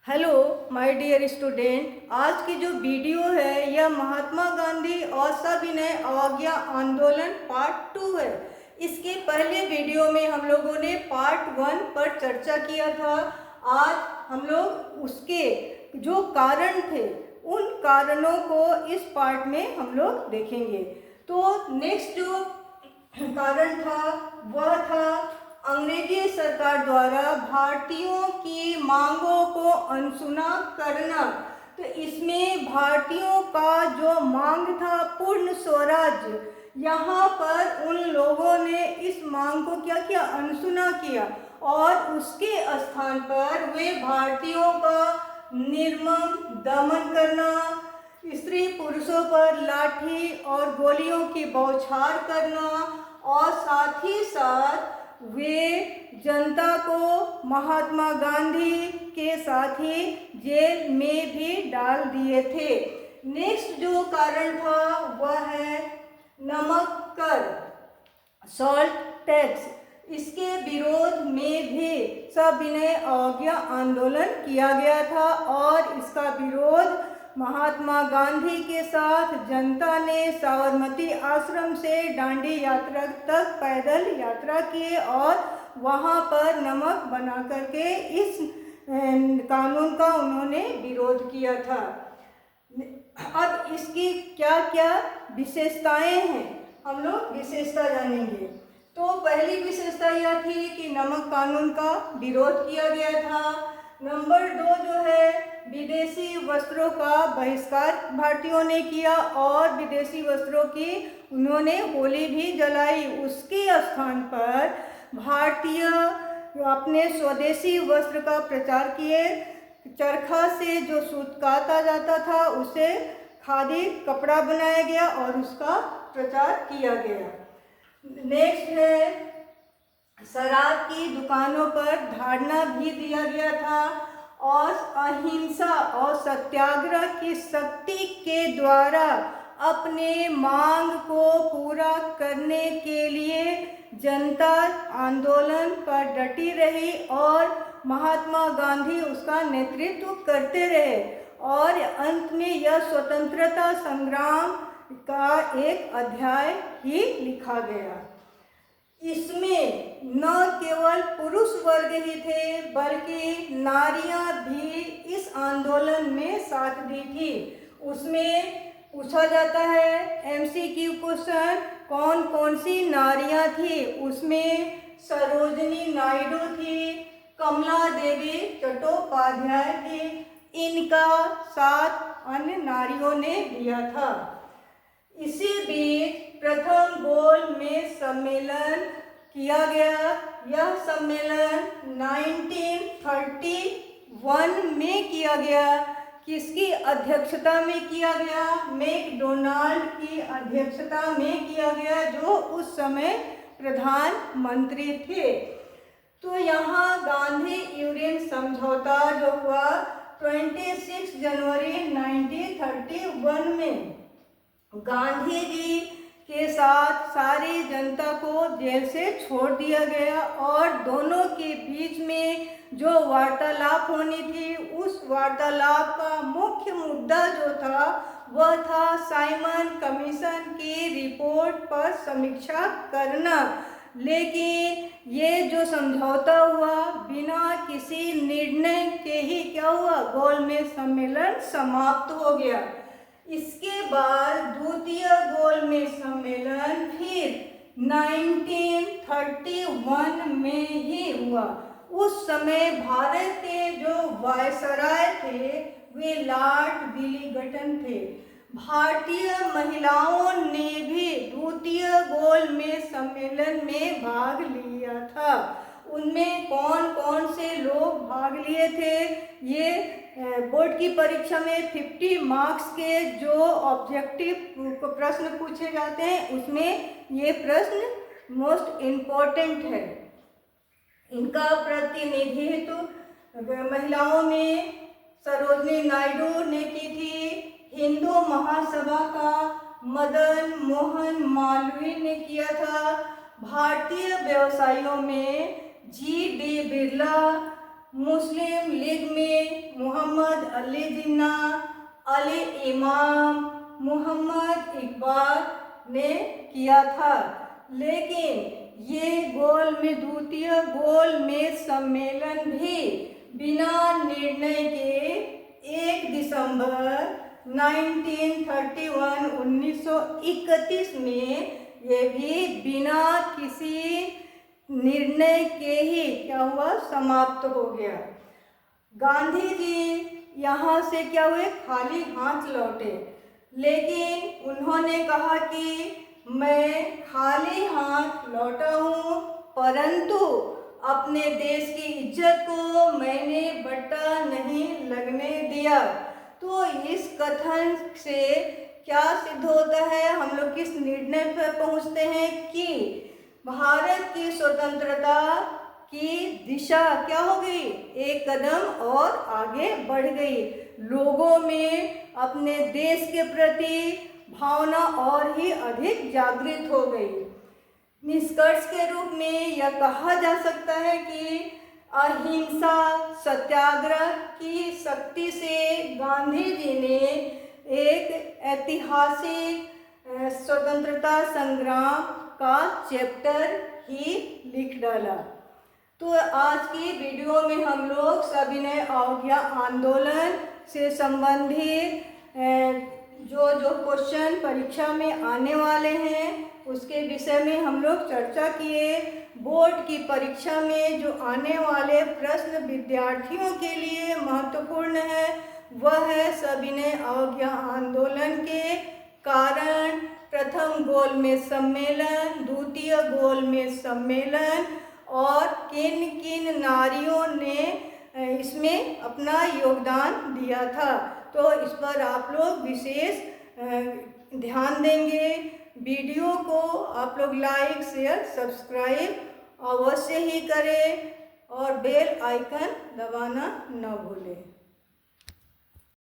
Hello my dear student, आज की जो वीडियो है यह महात्मा गांधी और सविनय अवज्ञा आंदोलन पार्ट 2 है। इसके पहले वीडियो में हम लोगों ने पार्ट 1 पर चर्चा किया था। आज हम लोग उसके जो कारण थे उन कारणों को इस पार्ट में हम लोग देखेंगे। तो नेक्स्ट जो कारण था वह था अंग्रेजी सरकार द्वारा भारतीयों की मांगों को अनसुना करना। तो इसमें भारतीयों का जो मांग था पूर्ण स्वराज्य, यहाँ पर उन लोगों ने इस मांग को क्या किया, अनसुना किया और उसके स्थान पर वे भारतीयों का निर्मम दमन करना, स्त्री पुरुषों पर लाठी और गोलियों की बौछार करना और साथ ही साथ वे जनता को महात्मा गांधी के साथ ही जेल में भी डाल दिए थे। नेक्स्ट जो कारण था वह है नमक कर, सॉल्ट टैक्स। इसके विरोध में भी सविनय अवज्ञा आंदोलन किया गया था और इसका विरोध महात्मा गांधी के साथ जनता ने साबरमती आश्रम से दांडी यात्रा तक पैदल यात्रा की और वहां पर नमक बना करके इस कानून का उन्होंने विरोध किया था। अब इसकी क्या क्या विशेषताएं हैं, हम लोग विशेषता जानेंगे। तो पहली विशेषता यह थी कि नमक कानून का विरोध किया गया था। नंबर 2 जो है विदेशी वस्त्रों का बहिष्कार भारतीयों ने किया और विदेशी वस्त्रों की उन्होंने होली भी जलाई। उसके स्थान पर भारतीय अपने स्वदेशी वस्त्र का प्रचार किए। चरखा से जो सूत काता जाता था उसे खादी कपड़ा बनाया गया और उसका प्रचार किया गया। नेक्स्ट है शराब की दुकानों पर धारणा भी दिया गया था और अहिंसा और सत्याग्रह की शक्ति के द्वारा अपने मांग को पूरा करने के लिए जनता आंदोलन पर डटी रही और महात्मा गांधी उसका नेतृत्व करते रहे और अंत में यह स्वतंत्रता संग्राम का एक अध्याय ही लिखा गया। इसमें न केवल पुरुष वर्ग ही थे बल्कि नारियां भी इस आंदोलन में साथ दी थी। उसमें पूछा जाता है MCQ क्वेश्चन, कौन कौन सी नारियां थी। उसमें सरोजनी नायडू थी, कमला देवी चट्टोपाध्याय थी, इनका साथ अन्य नारियों ने दिया था। इसी बीच प्रथम गोलमेज सम्मेलन किया गया। यह सम्मेलन 1931 में किया गया। किसकी अध्यक्षता में किया गया? मैकडोनाल्ड की अध्यक्षता में किया गया, जो उस समय प्रधानमंत्री थे। तो यहाँ गांधी यूरेन समझौता जो हुआ 26 जनवरी 1931 में गांधी जी के साथ सारी जनता को जेल से छोड़ दिया गया और दोनों के बीच में जो वार्तालाप होनी थी उस वार्तालाप का मुख्य मुद्दा जो था वह था साइमन कमीशन की रिपोर्ट पर समीक्षा करना। लेकिन ये जो समझौता हुआ बिना किसी निर्णय के ही क्या हुआ, गोलमेज सम्मेलन समाप्त हो गया। इसके बाद द्वितीय गोलमेज सम्मेलन फिर 1931 में ही हुआ। उस समय भारत के जो वायसराय थे वे लॉर्ड विलिंगटन थे। भारतीय महिलाओं ने भी द्वितीय गोलमेज सम्मेलन में भाग लिया था। उनमें कौन कौन से लोग भाग लिए थे? ये बोर्ड की परीक्षा में 50 मार्क्स के जो ऑब्जेक्टिव प्रश्न पूछे जाते हैं उसमें ये प्रश्न मोस्ट इम्पोर्टेंट है। इनका प्रतिनिधित्व महिलाओं में सरोजनी नायडू ने की थी। हिंदू महासभा का मदन मोहन मालवीय ने किया था। भारतीय व्यवसायियों में GD बिरला, मुस्लिम लीग में मोहम्मद अली जिन्ना, अली इमाम, मोहम्मद इकबाल ने किया था। लेकिन ये द्वितीय गोलमेज सम्मेलन भी बिना निर्णय के 1 दिसंबर 1931 में ये भी बिना किसी निर्णय के ही क्या हुआ, समाप्त हो गया। गांधी जी यहाँ से क्या हुए, खाली हाथ लौटे। लेकिन उन्होंने कहा कि मैं खाली हाथ लौटा हूँ, परंतु अपने देश की इज्जत को मैंने बट्टा नहीं लगने दिया। तो इस कथन से क्या सिद्ध होता है, हम लोग किस निर्णय पर पहुँचते हैं कि भारत की स्वतंत्रता की दिशा क्या हो गई, एक कदम और आगे बढ़ गई। लोगों में अपने देश के प्रति भावना और ही अधिक जागृत हो गई। निष्कर्ष के रूप में यह कहा जा सकता है कि अहिंसा सत्याग्रह की शक्ति से गांधी जी ने एक ऐतिहासिक स्वतंत्रता संग्राम का चैप्टर ही लिख डाला। तो आज की वीडियो में हम लोग सविनय अवज्ञा आंदोलन से संबंधित जो क्वेश्चन परीक्षा में आने वाले हैं उसके विषय में हम लोग चर्चा किए। बोर्ड की परीक्षा में जो आने वाले प्रश्न विद्यार्थियों के लिए महत्वपूर्ण है वह है सविनय अवज्ञा आंदोलन के कारण, प्रथम गोलमेज सम्मेलन, द्वितीय गोलमेज सम्मेलन और किन किन नारियों ने इसमें अपना योगदान दिया था। तो इस पर आप लोग विशेष ध्यान देंगे। वीडियो को आप लोग लाइक शेयर सब्सक्राइब अवश्य ही करें और बेल आइकन दबाना न भूलें।